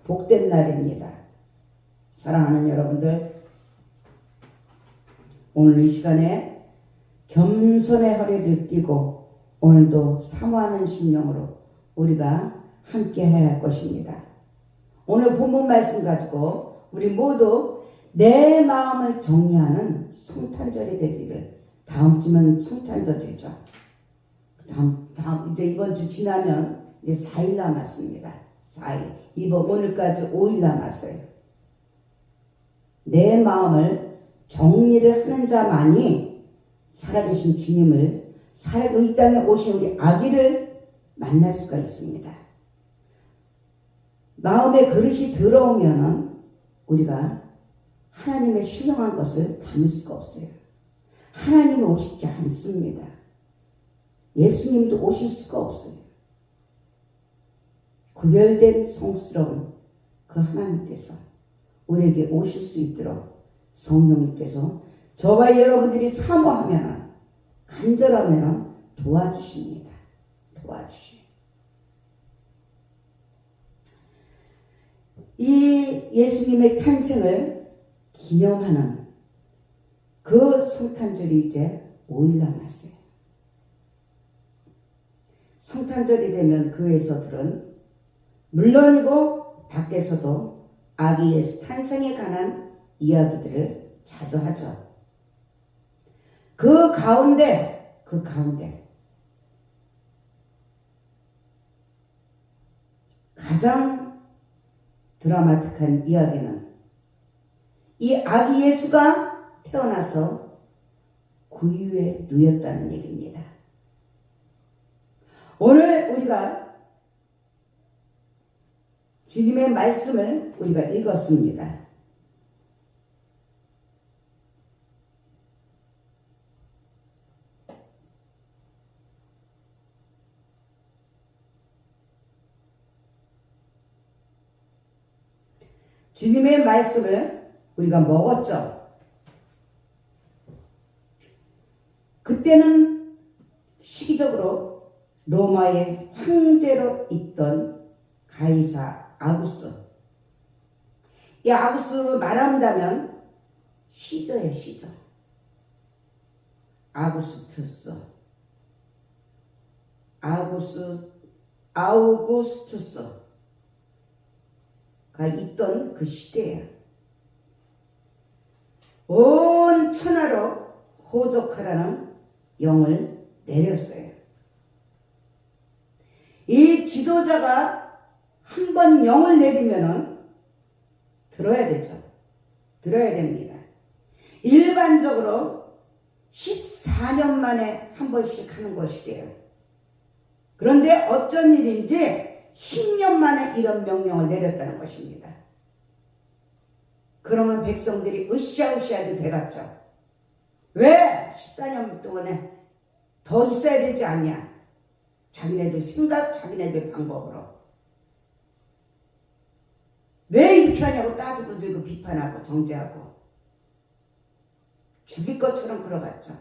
복된 날입니다. 사랑하는 여러분들, 오늘 이 시간에 겸손의 허리를 띠고 오늘도 사모하는 심령으로 우리가 함께 해야 할 것입니다. 오늘 본문 말씀 가지고 우리 모두 내 마음을 정리하는 성탄절이 되기를. 다음 주면 성탄절이죠. 다음 이제 이번 주 지나면 이제 4일 남았습니다. 4일. 오늘까지 5일 남았어요. 내 마음을 정리를 하는 자만이 살아계신 주님을, 이 땅에 오신 우리 아기를 만날 수가 있습니다. 마음의 그릇이 들어오면은 우리가 하나님의 신령한 것을 담을 수가 없어요. 하나님이 오시지 않습니다. 예수님도 오실 수가 없어요. 구별된 성스러운 그 하나님께서 우리에게 오실 수 있도록 성령님께서 저와 여러분들이 사모하면, 간절하면 도와주십니다. 도와주십니다. 이 예수님의 탄생을 기념하는 그 성탄절이 이제 5일 남았어요. 성탄절이 되면 교회에서들은 물론이고 밖에서도 아기 예수 탄생에 관한 이야기들을 자주 하죠. 그 가운데 가장 드라마틱한 이야기는 이 아기 예수가 태어나서 구유에 누였다는 얘기입니다. 오늘 우리가 주님의 말씀을 우리가 읽었습니다. 주님의 말씀을 우리가 먹었죠. 그때는 시기적으로 로마의 황제로 있던 가이사 아구스. 이 아구스 말한다면 시저예요, 시저. 아우구스투스가 있던 그 시대예요. 온 천하로 호족하라는 영을 내렸어요. 이 지도자가 한 번 영을 내리면은 들어야 되죠. 들어야 됩니다. 일반적으로 14년 만에 한 번씩 하는 것이래요. 그런데 어쩐 일인지 10년 만에 이런 명령을 내렸다는 것입니다. 그러면 백성들이 으쌰으쌰도 돼갔죠. 왜 14년 동안에 더 있어야 되지 않냐? 자기네들 생각, 자기네들 방법으로. 왜 이렇게 하냐고 따지고 들고 비판하고 정죄하고 죽일 것처럼 끌어갔죠.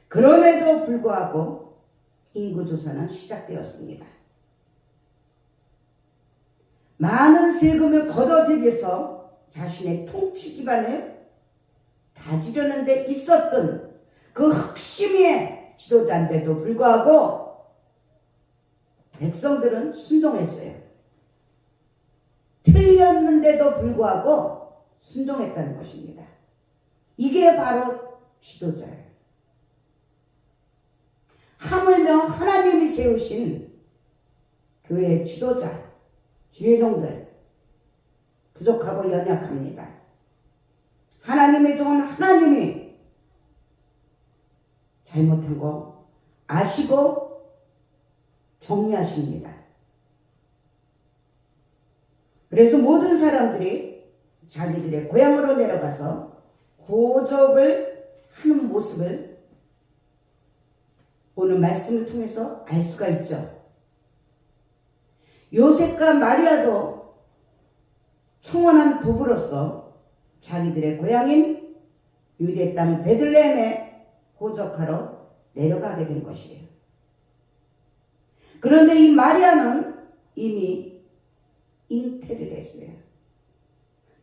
그럼에도 불구하고 인구조사는 시작되었습니다. 많은 세금을 걷어들여서 자신의 통치 기반을 다지려는 데 있었던 그 흑심의 지도자인데도 불구하고 백성들은 순종했어요. 틀렸는데도 불구하고 순종했다는 것입니다. 이게 바로 지도자예요. 하물며 하나님이 세우신 교회의 지도자, 주의종들 부족하고 연약합니다. 하나님의 종은 하나님이 잘못한 거 아시고 정리하십니다. 그래서 모든 사람들이 자기들의 고향으로 내려가서 호적을 하는 모습을 오늘 말씀을 통해서 알 수가 있죠. 요셉과 마리아도 청혼한 부부로서 자기들의 고향인 유대 땅 베들레헴에 호적하러 내려가게 된 것이에요. 그런데 이 마리아는 이미 잉태를 했어요.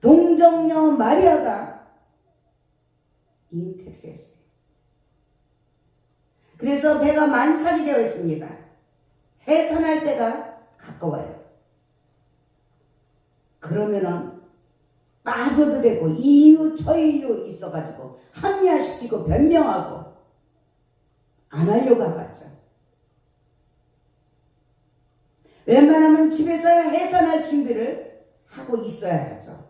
동정녀 마리아가 잉태를 했어요. 그래서 배가 만삭이 되어 있습니다. 해산할 때가 가까워요. 그러면은 빠져도 되고 이유 저이유 있어가지고 합리화시키고 변명하고 안 하려고 하겠죠. 웬만하면 집에서 해산할 준비를 하고 있어야 하죠.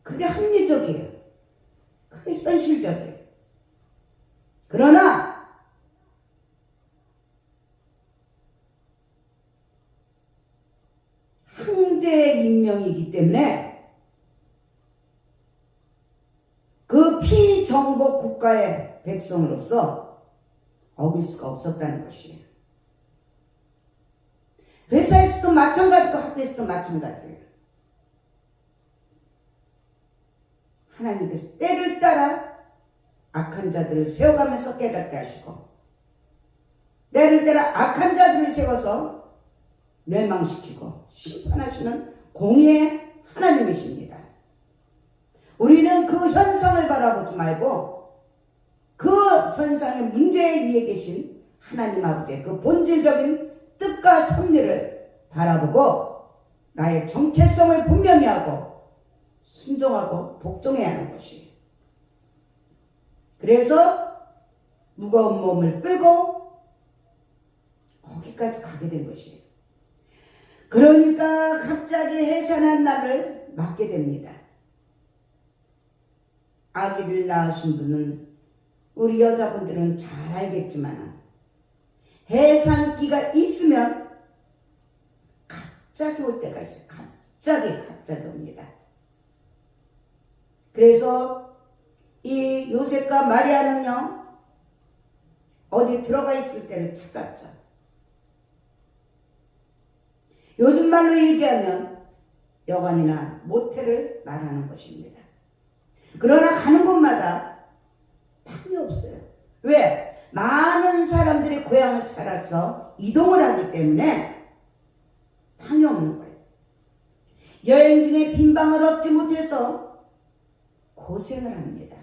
그게 합리적이에요. 그게 현실적이에요. 그러나 황제의 임명이기 때문에 그 피정복 국가의 백성으로서 어길 수가 없었다는 것이에요. 회사에서도 마찬가지고 학교에서도 마찬가지예요. 하나님께서 때를 따라 악한 자들을 세워가면서 깨닫게 하시고 때를 따라 악한 자들을 세워서 멸망시키고 심판하시는 공의의 하나님이십니다. 우리는 그 현상을 바라보지 말고 그 현상의 문제 위에 계신 하나님 아버지의 그 본질적인 뜻과 섭리를 바라보고 나의 정체성을 분명히 하고 순종하고 복종해야 하는 것이에요. 그래서 무거운 몸을 끌고 거기까지 가게 된 것이에요. 그러니까 갑자기 해산한 날을 맞게 됩니다. 아기를 낳으신 분은 우리 여자분들은 잘 알겠지만 해산기가 있으면 갑자기 올 때가 있어요. 갑자기 옵니다. 그래서 이 요셉과 마리아는요 어디 들어가 있을 때를 찾았죠. 요즘 말로 얘기하면 여관이나 모텔을 말하는 것입니다. 그러나 가는 곳마다 방이 없어요. 왜? 많은 사람들이 고향을 찾아서 이동을 하기 때문에 방이 없는 거예요. 여행 중에 빈 방을 얻지 못해서 고생을 합니다.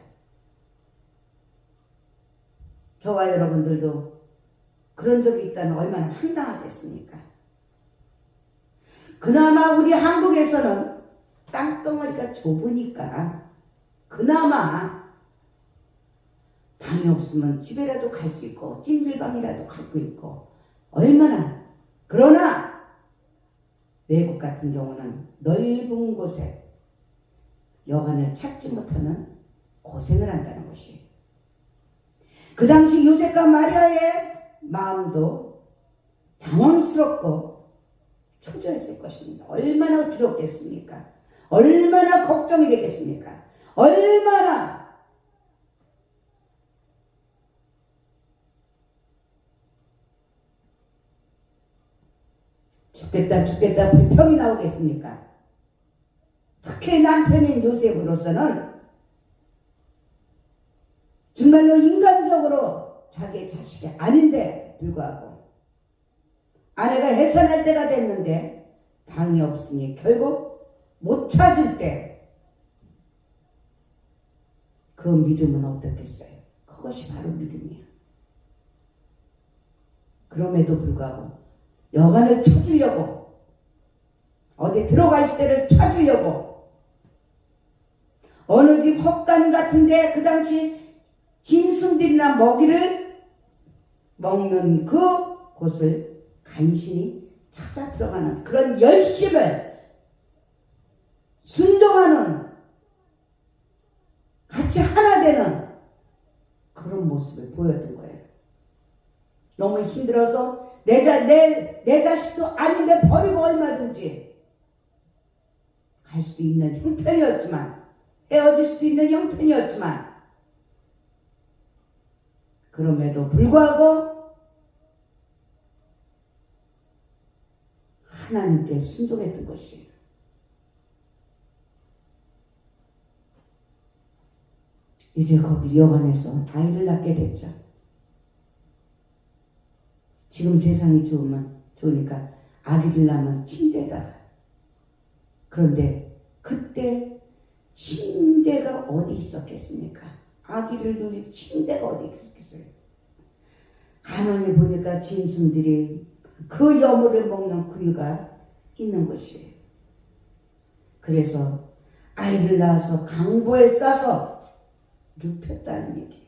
저와 여러분들도 그런 적이 있다면 얼마나 황당하겠습니까? 그나마 우리 한국에서는 땅덩어리가 좁으니까 그나마 방이 없으면 집에라도 갈 수 있고 찜질방이라도 갈 수 있고 얼마나. 그러나 외국 같은 경우는 넓은 곳에 여관을 찾지 못하면 고생을 한다는 것이에요. 그 당시 요셉과 마리아의 마음도 당황스럽고 초조했을 것입니다. 얼마나 두렵겠습니까? 얼마나 걱정이 되겠습니까? 얼마나 죽겠다 불평이 나오겠습니까? 특히 남편인 요셉으로서는 정말로 인간적으로 자기의 자식이 아닌데 불구하고 아내가 해산할 때가 됐는데 방이 없으니 결국 못 찾을 때 그 믿음은 어떻겠어요? 그것이 바로 믿음이야. 그럼에도 불구하고 여관을 찾으려고 어디 들어가 있을 때를 찾으려고 어느 집 헛간 같은데 그 당시 짐승들이나 먹이를 먹는 그 곳을 간신히 찾아 들어가는 그런 열심을 순종하는 같이 하나 되는 그런 모습을 보였던 거예요. 너무 힘들어서 내 자식도 아닌데 버리고 얼마든지 갈 수도 있는 형편이었지만 헤어질 수도 있는 형편이었지만 그럼에도 불구하고 하나님께 순종했던 것이에요. 이제 거기 여관에서 아이를 낳게 됐죠. 지금 세상이 좋으니까 아기를 낳으면 침대에다가 그런데 그때 침대가 어디 있었겠습니까? 아기를 누일 침대가 어디 있었겠어요? 가만히 보니까 짐승들이 그 여물을 먹는 구유가 있는 것이에요. 그래서 아이를 낳아서 강보에 싸서 눕혔다는 얘기예요.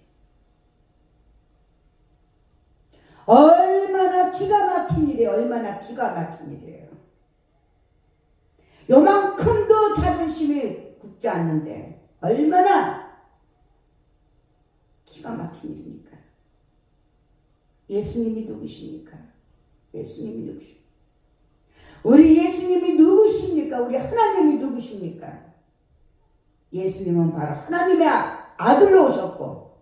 얼마나 기가 막힌 일이에요. 얼마나 기가 막힌 일이에요. 요만큼도 자존심이 굳지 않는데 얼마나 기가 막힌 일입니까? 예수님이 누구십니까? 예수님이 누구십니까? 우리 예수님이 누구십니까? 우리 하나님이 누구십니까? 예수님은 바로 하나님의 아들로 오셨고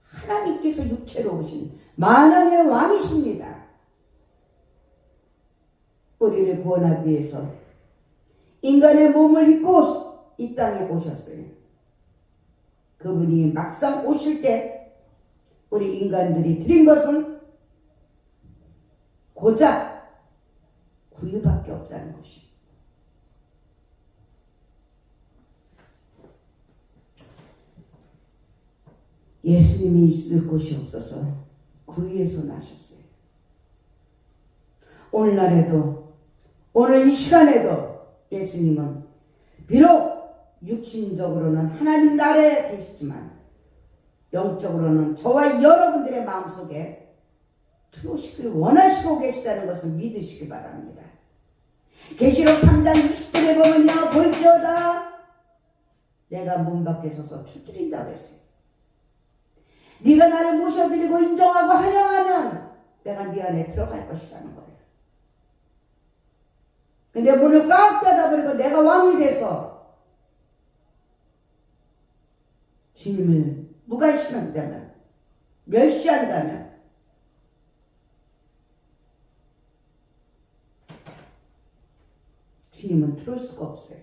하나님께서 육체로 오신 만왕의 왕이십니다. 우리를 구원하기 위해서 인간의 몸을 입고 이 땅에 오셨어요. 그분이 막상 오실 때 우리 인간들이 드린 것은 고작 구유밖에 없다는 것이. 예수님이 있을 곳이 없어서 구유에서 나셨어요. 오늘날에도 오늘 이 시간에도 예수님은 비록 육신적으로는 하나님 나라에 계시지만 영적으로는 저와 여러분들의 마음속에 들어오시기를 원하시고 계시다는 것을 믿으시기 바랍니다. 계시록 3장 20절에 보면요, 볼지어다 내가 문 밖에 서서 두드린다고 했어요. 네가 나를 모셔드리고 인정하고 환영하면 내가 네 안에 들어갈 것이라는 거예요. 근데 문을 꽉 닫아버리고 내가 왕이 돼서 주님을 무관심한다면, 멸시한다면 주님은 들어올 수가 없어요.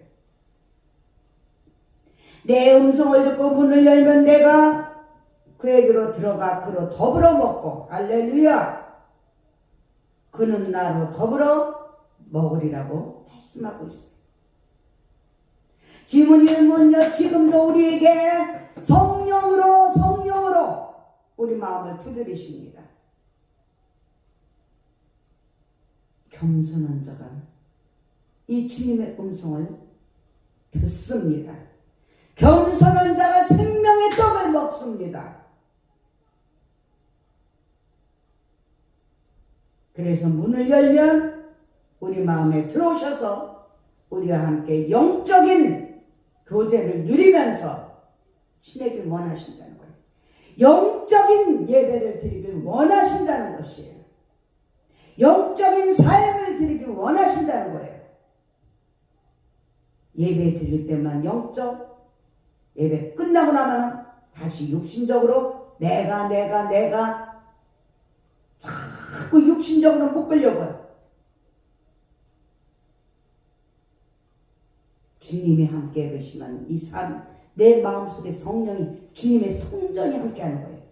내 음성을 듣고 문을 열면 내가 그에게로 들어가 그로 더불어 먹고, 할렐루야, 그는 나로 더불어 먹으리라고 말씀하고 있어요. 지문일문요, 지금도 우리에게 성령으로 우리 마음을 두드리십니다. 겸손한 자가 이 주님의 음성을 듣습니다. 겸손한 자가 생명의 떡을 먹습니다. 그래서 문을 열면 우리 마음에 들어오셔서 우리와 함께 영적인 교제를 누리면서 지내길 원하신다는 거예요. 영적인 예배를 드리길 원하신다는 것이에요. 영적인 삶을 드리길 원하신다는 거예요. 예배 드릴 때만 영적, 예배 끝나고 나면 다시 육신적으로 내가 자꾸 육신적으로 묶으려고요. 주님이 함께 계시면 이 삶, 내 마음속에 성령이, 주님의 성전이 함께하는 거예요.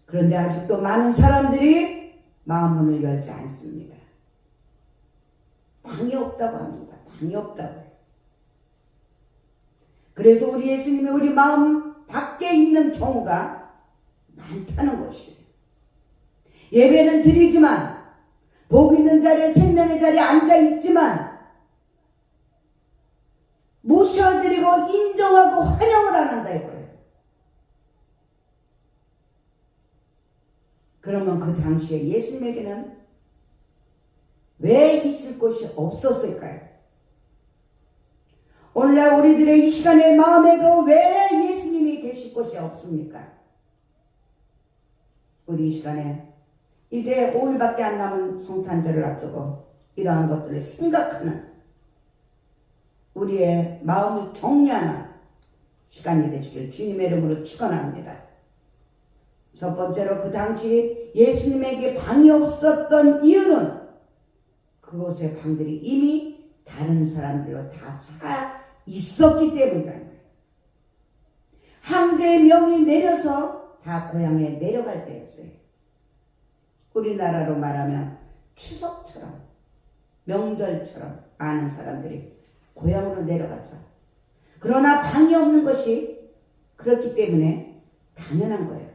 그런데 아직도 많은 사람들이 마음문을 열지 않습니다. 방이 없다고 합니다. 방이 없다고 해요. 그래서 우리 예수님이 우리 마음 밖에 있는 경우가 많다는 것이에요. 예배는 드리지만, 복 있는 자리에, 생명의 자리에 앉아있지만 모셔드리고 인정하고 환영을 안 한다 이거예요. 그러면 그 당시에 예수님에게는 왜 있을 곳이 없었을까요? 오늘날 우리들의 이 시간의 마음에도 왜 예수님이 계실 곳이 없습니까? 우리 이 시간에 이제 5일밖에 안 남은 성탄절을 앞두고 이러한 것들을 생각하는 우리의 마음을 정리하는 시간이 되시길 주님의 이름으로 축원합니다. 첫 번째로 그 당시 예수님에게 방이 없었던 이유는 그곳의 방들이 이미 다른 사람들로 다 차 있었기 때문이라는 거예요. 황제의 명이 내려서 다 고향에 내려갈 때였어요. 우리나라로 말하면 추석처럼 명절처럼 아는 사람들이 고향으로 내려가죠. 그러나 방이 없는 것이 그렇기 때문에 당연한 거예요.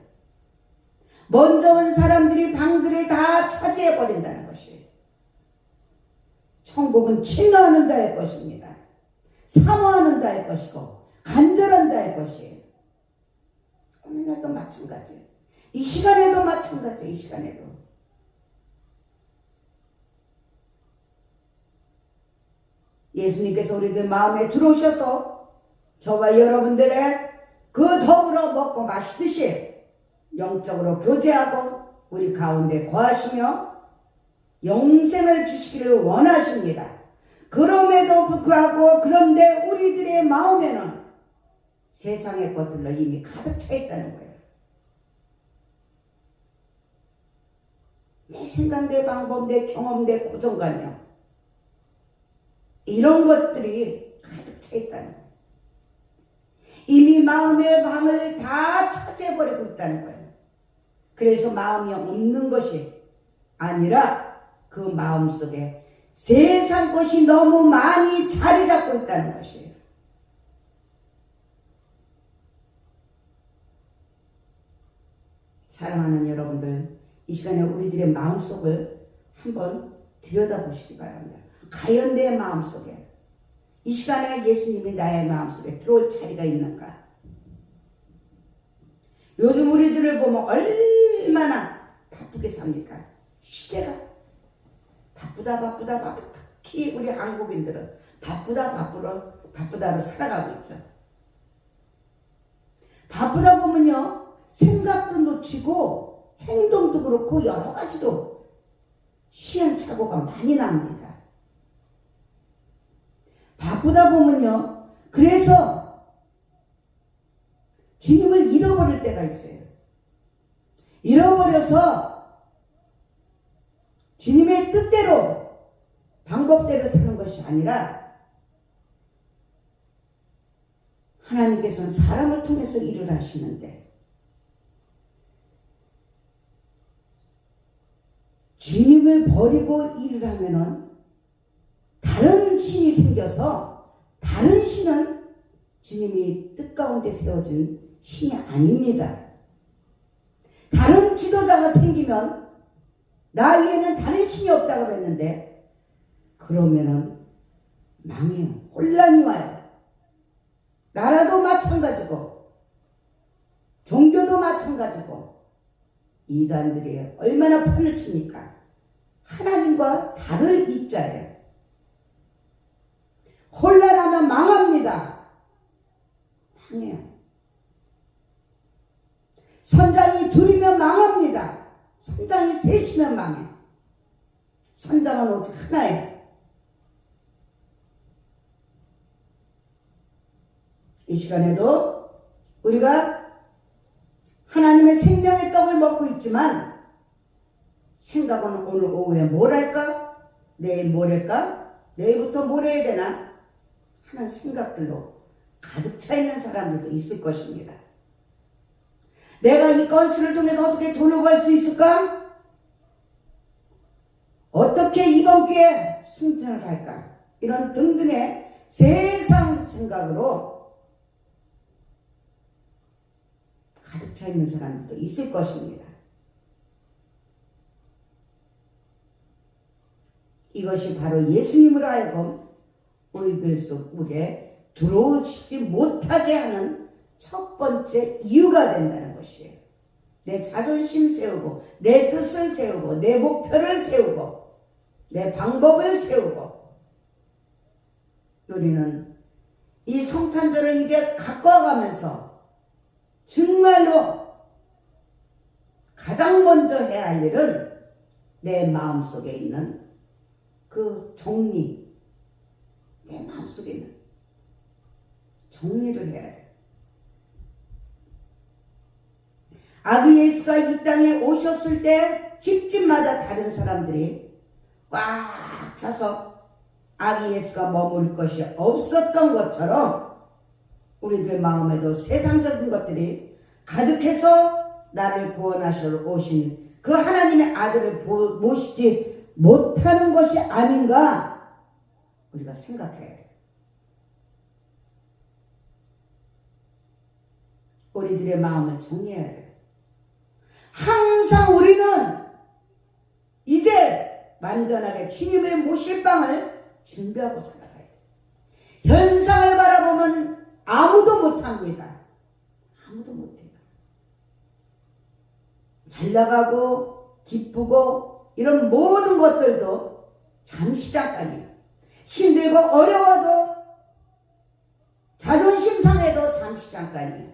먼저 온 사람들이 방들을 다 차지해버린다는 것이. 천국은 친노하는 자의 것입니다. 사모하는 자의 것이고 간절한 자의 것이에요. 오늘날도 마찬가지예요. 이 시간에도 마찬가지예요. 이 시간에도. 예수님께서 우리들 마음에 들어오셔서 저와 여러분들의 그 더불어 먹고 마시듯이 영적으로 교제하고 우리 가운데 거하시며 영생을 주시기를 원하십니다. 그럼에도 불구하고 그런데 우리들의 마음에는 세상의 것들로 이미 가득 차 있다는 거예요. 내 생각, 내 방법, 내 경험, 내 고정관념 이런 것들이 가득 차 있다는 거예요. 이미 마음의 방을 다 차지해버리고 있다는 거예요. 그래서 마음이 없는 것이 아니라 그 마음 속에 세상 것이 너무 많이 자리 잡고 있다는 것이에요. 사랑하는 여러분들, 이 시간에 우리들의 마음속을 한번 들여다보시기 바랍니다. 과연 내 마음속에 이 시간에 예수님이 나의 마음속에 들어올 자리가 있는가? 요즘 우리들을 보면 얼마나 바쁘게 삽니까? 시대가 바쁘다. 특히 우리 한국인들은 바쁘다로 살아가고 있죠. 바쁘다 보면요, 생각도 놓치고 행동도 그렇고 여러 가지로 시행착오가 많이 납니다. 바쁘다 보면요, 그래서 주님을 잃어버릴 때가 있어요. 잃어버려서 주님의 뜻대로 방법대로 사는 것이 아니라 하나님께서는 사람을 통해서 일을 하시는데 주님을 버리고 일을 하면은 다른 신이 생겨서 다른 신은 주님이 뜻 가운데 세워준 신이 아닙니다. 다른 지도자가 생기면 나 위에는 다른 신이 없다고 그랬는데 그러면은 망해요. 혼란이 와요. 나라도 마찬가지고 종교도 마찬가지고 이단들이 얼마나 판을 칩니까? 하나님과 다를 입자예요. 혼란하면 망합니다. 망해요. 선장이 둘이면 망합니다. 선장이 셋이면 망해. 선장은 오직 하나예요. 이 시간에도 우리가 하나님의 생명의 떡을 먹고 있지만 생각은 오늘 오후에 뭘 할까? 내일 뭘 할까? 내일부터 뭘 해야 되나? 하는 생각들로 가득 차 있는 사람들도 있을 것입니다. 내가 이 건수를 통해서 어떻게 돈을 벌 수 있을까? 어떻게 이번 기회에 승진을 할까? 이런 등등의 세상 생각으로 가득 차 있는 사람들도 있을 것입니다. 이것이 바로 예수님으로 하여금 우리들 속에 들어오지 못하게 하는 첫 번째 이유가 된다는 것이에요. 내 자존심 세우고 내 뜻을 세우고 내 목표를 세우고 내 방법을 세우고 우리는 이 성탄절을 이제 가꿔가면서 정말로 가장 먼저 해야 할 일은 내 마음속에 있는 그 정리, 내 마음속에 있는 정리를 해야 돼. 아기 예수가 이 땅에 오셨을 때 집집마다 다른 사람들이 꽉 차서 아기 예수가 머물 것이 없었던 것처럼 우리들 마음에도 세상적인 것들이 가득해서 나를 구원하시러 오신 그 하나님의 아들을 모시지 못하는 것이 아닌가 우리가 생각해야 돼요. 우리들의 마음을 정리해야 돼요. 항상 우리는 이제 완전하게 주님을 모실 방을 준비하고 살아가야 돼요. 현상을 바라보면 아무도 못합니다. 아무도 못해요. 잘 나가고 기쁘고 이런 모든 것들도 잠시 잠깐이에요. 힘들고 어려워도 자존심 상해도 잠시 잠깐이에요.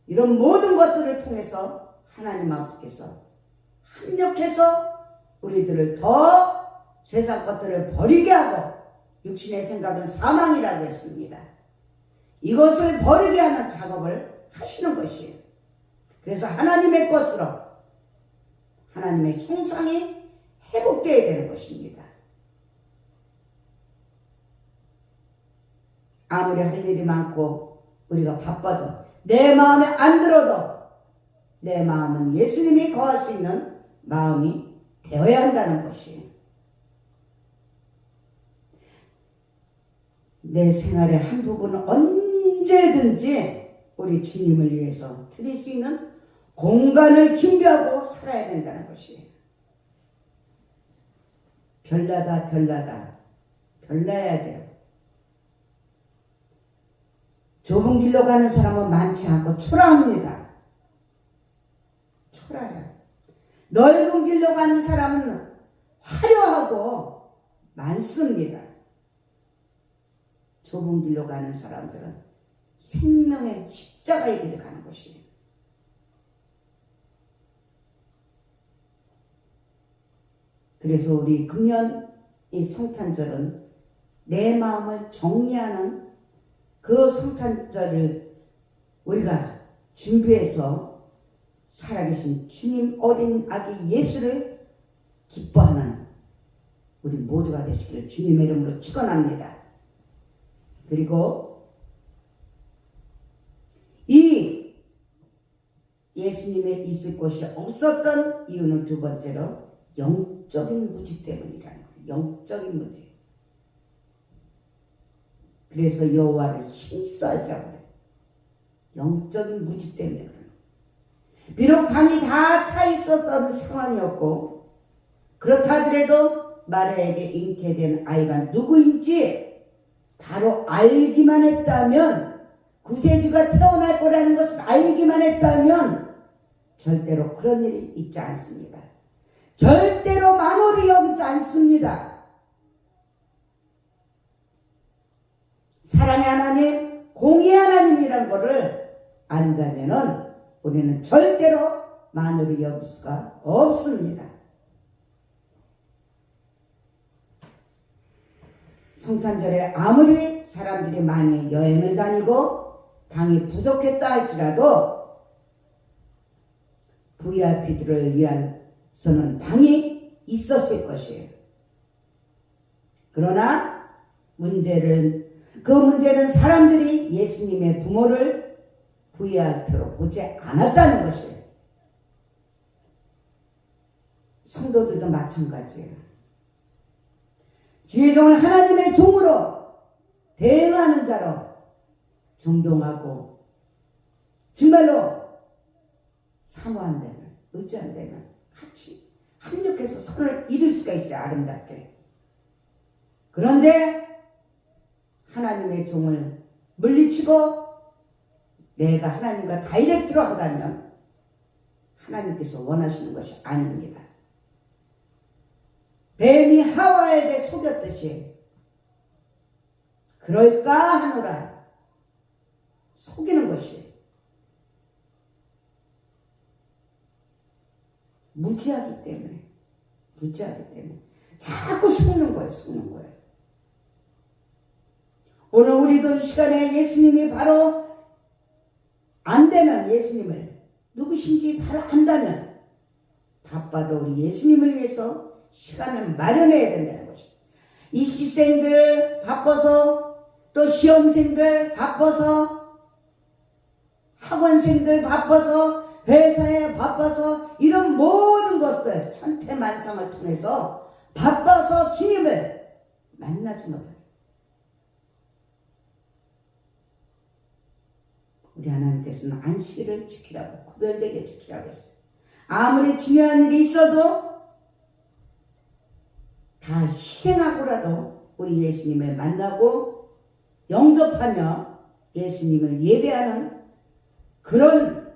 이런 모든 것들을 통해서 하나님 아버지께서 합력해서 우리들을 더 세상 것들을 버리게 하고 육신의 생각은 사망이라고 했습니다. 이것을 버리게 하는 작업을 하시는 것이에요. 그래서 하나님의 것으로 하나님의 형상이 회복되어야 되는 것입니다. 아무리 할 일이 많고 우리가 바빠도 내 마음에 안 들어도 내 마음은 예수님이 거할 수 있는 마음이 되어야 한다는 것이에요. 내 생활의 한 부분은 언제든지 우리 주님을 위해서 드릴 수 있는 공간을 준비하고 살아야 된다는 것이에요. 별나다 별나야 돼요. 좁은 길로 가는 사람은 많지 않고 초라합니다. 초라해요. 넓은 길로 가는 사람은 화려하고 많습니다. 좁은 길로 가는 사람들은 생명의 십자가의 길을 가는 것이에요. 그래서 우리 금년 이 성탄절은 내 마음을 정리하는 그 성탄절을 우리가 준비해서 살아계신 주님 어린 아기 예수를 기뻐하는 우리 모두가 되시기를 주님의 이름으로 축원합니다. 그리고 이 예수님의 있을 곳이 없었던 이유는 두 번째로 영적인 무지 때문이라는 거예요. 영적인 무지. 그래서 여호와를 힘써하자고 그래요. 영적인 무지 때문에 그래요. 비록 방이 다 차 있었던 상황이었고 그렇다 하더라도 마리아에게 잉태된 아이가 누구인지 바로 알기만 했다면, 구세주가 태어날 거라는 것을 알기만 했다면 절대로 그런 일이 있지 않습니다. 절대로 만홀히 여기지 않습니다. 사랑의 하나님, 공의의 하나님이란 것을 안다면은 우리는 절대로 만홀히 여길 수가 없습니다. 성탄절에 아무리 사람들이 많이 여행을 다니고 방이 부족했다 할지라도 VIP들을 위해서는 방이 있었을 것이에요. 그러나 그 문제는 사람들이 예수님의 부모를 VIP로 보지 않았다는 것이에요. 성도들도 마찬가지예요. 주의 종을 하나님의 종으로 대응하는 자로 존경하고 정말로 사모한다면, 의지한다면 같이 합력해서 선을 이룰 수가 있어요. 아름답게. 그런데 하나님의 종을 물리치고 내가 하나님과 다이렉트로 한다면 하나님께서 원하시는 것이 아닙니다. 뱀이 하와에게 속였듯이 그럴까 하노라 속이는 것이에요. 무지하기 때문에 자꾸 속는 거예요. 오늘 우리도 이 시간에 예수님이 바로 안되면, 예수님을 누구신지 바로 안다면 바빠도 우리 예수님을 위해서 시간을 마련해야 된다는 것이죠. 이기생들 바빠서, 또 시험생들 바빠서, 학원생들 바빠서 회사에 바빠서 이런 모든 것들 천태만상을 통해서 바빠서 주님을 만나지 못합니다. 우리 하나님께서는 안식일을 지키라고, 구별되게 지키라고 했어요. 아무리 중요한 일이 있어도 다 희생하고라도 우리 예수님을 만나고 영접하며 예수님을 예배하는 그런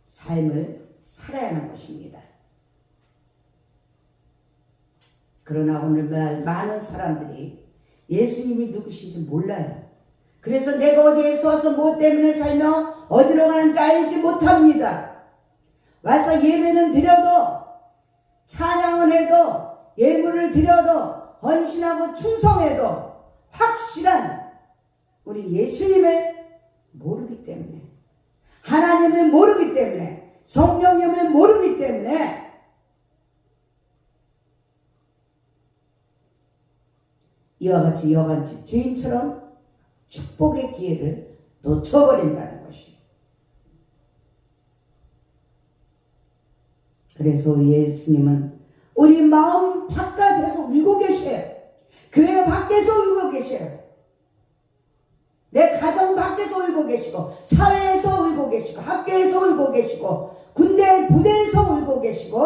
삶을 살아야 하는 것입니다. 그러나 오늘날 많은 사람들이 예수님이 누구신지 몰라요. 그래서 내가 어디에서 와서 뭐 때문에 살며 어디로 가는지 알지 못합니다. 와서 예배는 드려도, 찬양을 해도, 예물을 드려도, 헌신하고 충성해도 확실한 우리 예수님을 모르기 때문에, 하나님을 모르기 때문에, 성령님을 모르기 때문에 이와 같이 여간집 주인처럼 축복의 기회를 놓쳐버린다는 것이. 그래서 예수님은 우리 마음 바깥에서 울고 계셔요. 교회 밖에서 울고 계셔요. 내 가정 밖에서 울고 계시고, 사회에서 울고 계시고, 학교에서 울고 계시고, 군대 부대에서 울고 계시고,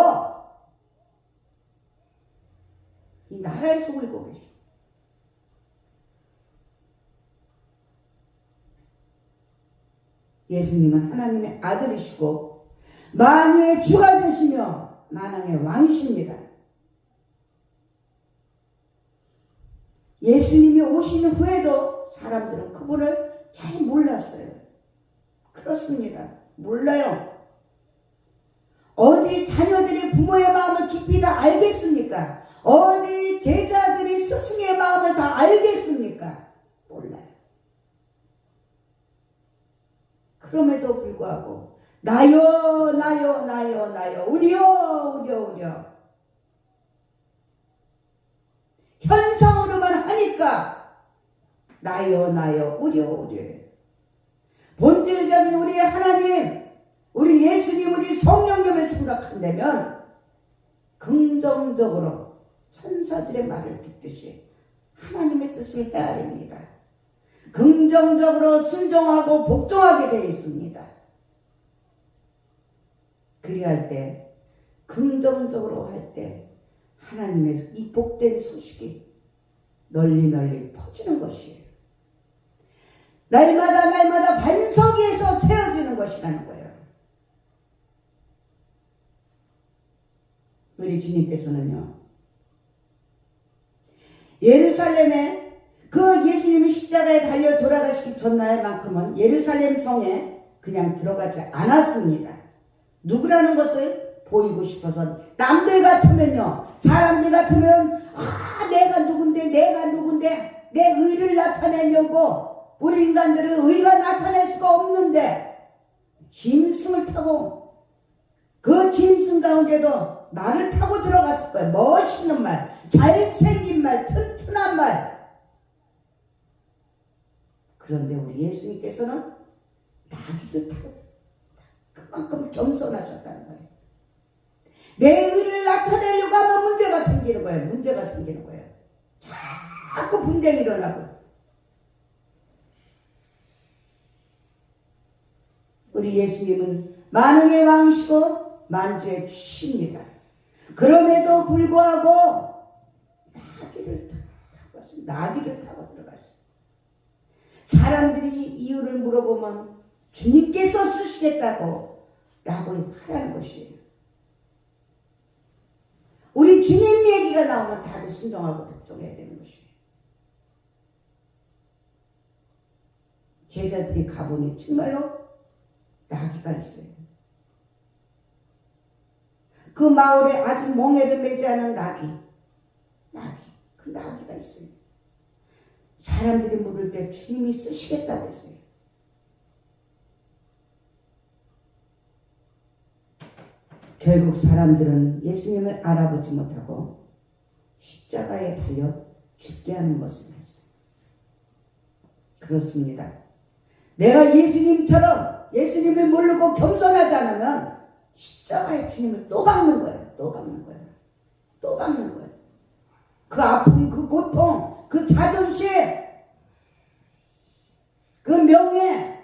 이 나라에서 울고 계시고. 예수님은 하나님의 아들이시고 만유의 주가 되시며 만왕의 왕이십니다. 예수님이 오신 후에도 사람들은 그분을 잘 몰랐어요. 그렇습니다. 몰라요. 어디 자녀들이 부모의 마음을 깊이 다 알겠습니까? 어디 제자들이 스승의 마음을 다 알겠습니까? 몰라요. 그럼에도 불구하고 나요 나요 나요 나요 우려 우려 우려 현상으로만 하니까 나요 나요 우려 우려. 본질적인 우리의 하나님, 우리 예수님, 우리 성령님을 생각한다면 긍정적으로 천사들의 말을 듣듯이 하나님의 뜻을 헤아립니다. 긍정적으로 순종하고 복종하게 되어 있습니다. 그리할 때, 긍정적으로 할 때 하나님의 이 복된 소식이 널리 널리 퍼지는 것이에요. 날마다 날마다 반석 위에서 세워지는 것이라는 거예요. 우리 주님께서는요, 예루살렘에 그 예수님이 십자가에 달려 돌아가시기 전날만큼은 예루살렘 성에 그냥 들어가지 않았습니다. 누구라는 것을 보이고 싶어서. 남들 같으면요, 사람들 같으면 내가 누군데 내 의를 나타내려고. 우리 인간들은 의가 나타낼 수가 없는데 짐승을 타고, 그 짐승 가운데도 말을 타고 들어갔을 거예요. 멋있는 말, 잘생긴 말, 튼튼한 말. 그런데 우리 예수님께서는 나귀를 타고 그만큼 겸손하셨다는 거예요. 내 의를 나타내려고 하면 문제가 생기는 거예요. 문제가 생기는 거예요. 자꾸 분쟁이 일어나고. 우리 예수님은 만왕의 왕이시고 만주의 주십니다. 그럼에도 불구하고 나귀를 타고 들어갔어요. 사람들이 이유를 물어보면 주님께서 쓰시겠다고 라고 하라는 것이에요. 우리 주님 얘기가 나오면 다들 순종하고 복종해야 되는 것이에요. 제자들이 가보니 정말로 나귀가 있어요. 그 마을에 아직 멍에를 매지 않은 그 나귀가 있어요. 사람들이 물을 때 주님이 쓰시겠다고 했어요. 결국 사람들은 예수님을 알아보지 못하고 십자가에 달려 죽게 하는 것을 했어요. 그렇습니다. 내가 예수님처럼 예수님을 모르고 겸손하지 않으면 십자가의 주님을 또 박는 거예요. 또 박는 거예요. 또 박는 거예요. 그 아픔, 그 고통, 그 자존심, 그 명예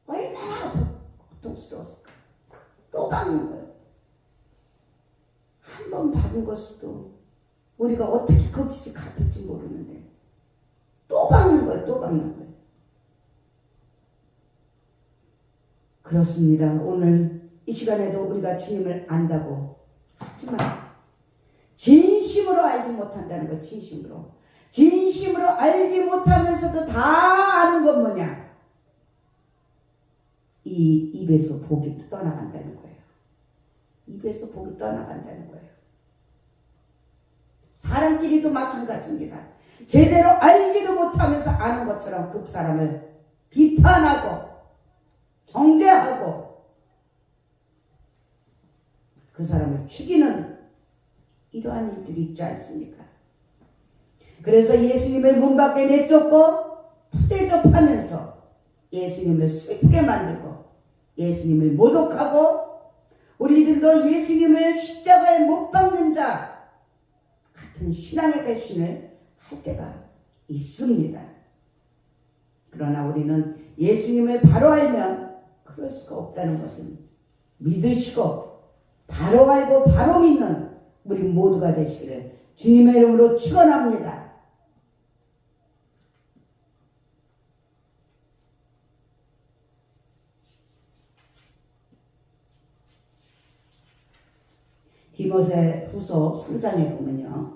얼마나 고통스러웠을까. 또 박는 거예요. 한 번 박은 것도 우리가 어떻게 그 빚을 갚을지 모르는데 또 박는 거예요. 또 박는 거예요. 그렇습니다. 오늘 이 시간에도 우리가 주님을 안다고 하지만 진심으로 알지 못한다는 거예요. 진심으로. 진심으로 알지 못하면서도 다 아는 건 뭐냐? 이 입에서 복이 떠나간다는 거예요. 입에서 복이 떠나간다는 거예요. 사람끼리도 마찬가지입니다. 제대로 알지도 못하면서 아는 것처럼 그 사람을 비판하고 정죄하고 그 사람을 죽이는 이러한 일들이 있지 않습니까? 그래서 예수님을 문 밖에 내쫓고 푸대접하면서 예수님을 슬프게 만들고 예수님을 모독하고 우리들도 예수님을 십자가에 못 박는 자 같은 신앙의 배신을 할 때가 있습니다. 그러나 우리는 예수님을 바로 알면 그럴 수가 없다는 것을 믿으시고 바로 알고 바로 믿는 우리 모두가 되시기를 주님의 이름으로 축원합니다. 디모데후서 3장에 보면요.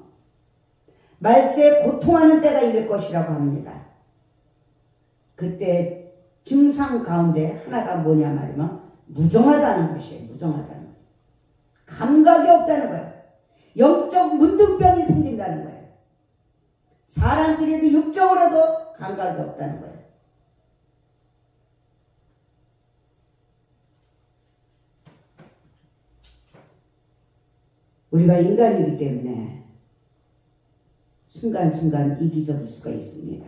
말세에 고통하는 때가 이를 것이라고 합니다. 그때 증상 가운데 하나가 뭐냐 말이면 무정하다는 것이에요. 무정하다는 것. 감각이 없다는 거예요. 영적 문둥병이 생긴다는 거예요. 사람끼리도 육적으로도 감각이 없다는 거예요. 우리가 인간이기 때문에 순간순간 이기적일 수가 있습니다.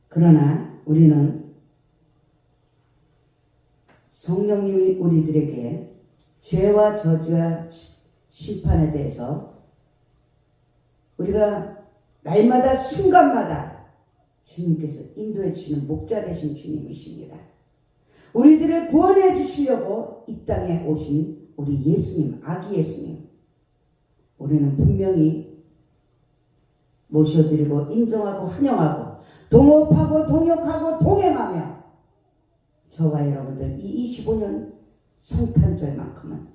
그러나 우리는 성령님이 우리들에게 죄와 저주와 심판에 대해서 우리가 날마다 순간마다 주님께서 인도해 주시는 목자 되신 주님이십니다. 우리들을 구원해 주시려고 이 땅에 오신 우리 예수님, 아기 예수님, 우리는 분명히 모셔드리고 인정하고 환영하고 동업하고 동역하고 동행하며 저와 여러분들 이 25년 성탄절만큼은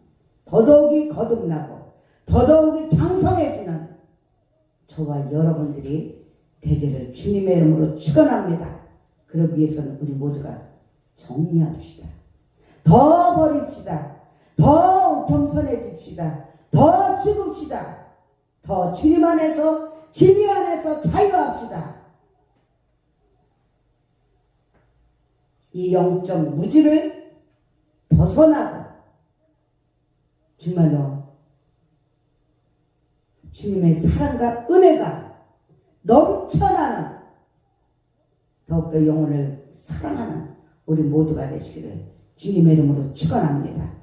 더더욱이 거듭나고 더더욱이 장성해지는 저와 여러분들이 되기를 주님의 이름으로 축원합니다. 그러기 위해서는 우리 모두가 정리합시다. 더 버립시다. 더 겸손해집시다. 더 죽읍시다. 더 주님 안에서 진리 안에서 자유합시다. 이 영적 무지를 벗어나고 정말로 주님의 사랑과 은혜가 넘쳐나는 더욱더 영혼을 사랑하는 우리 모두가 되시기를 주님의 이름으로 축원합니다.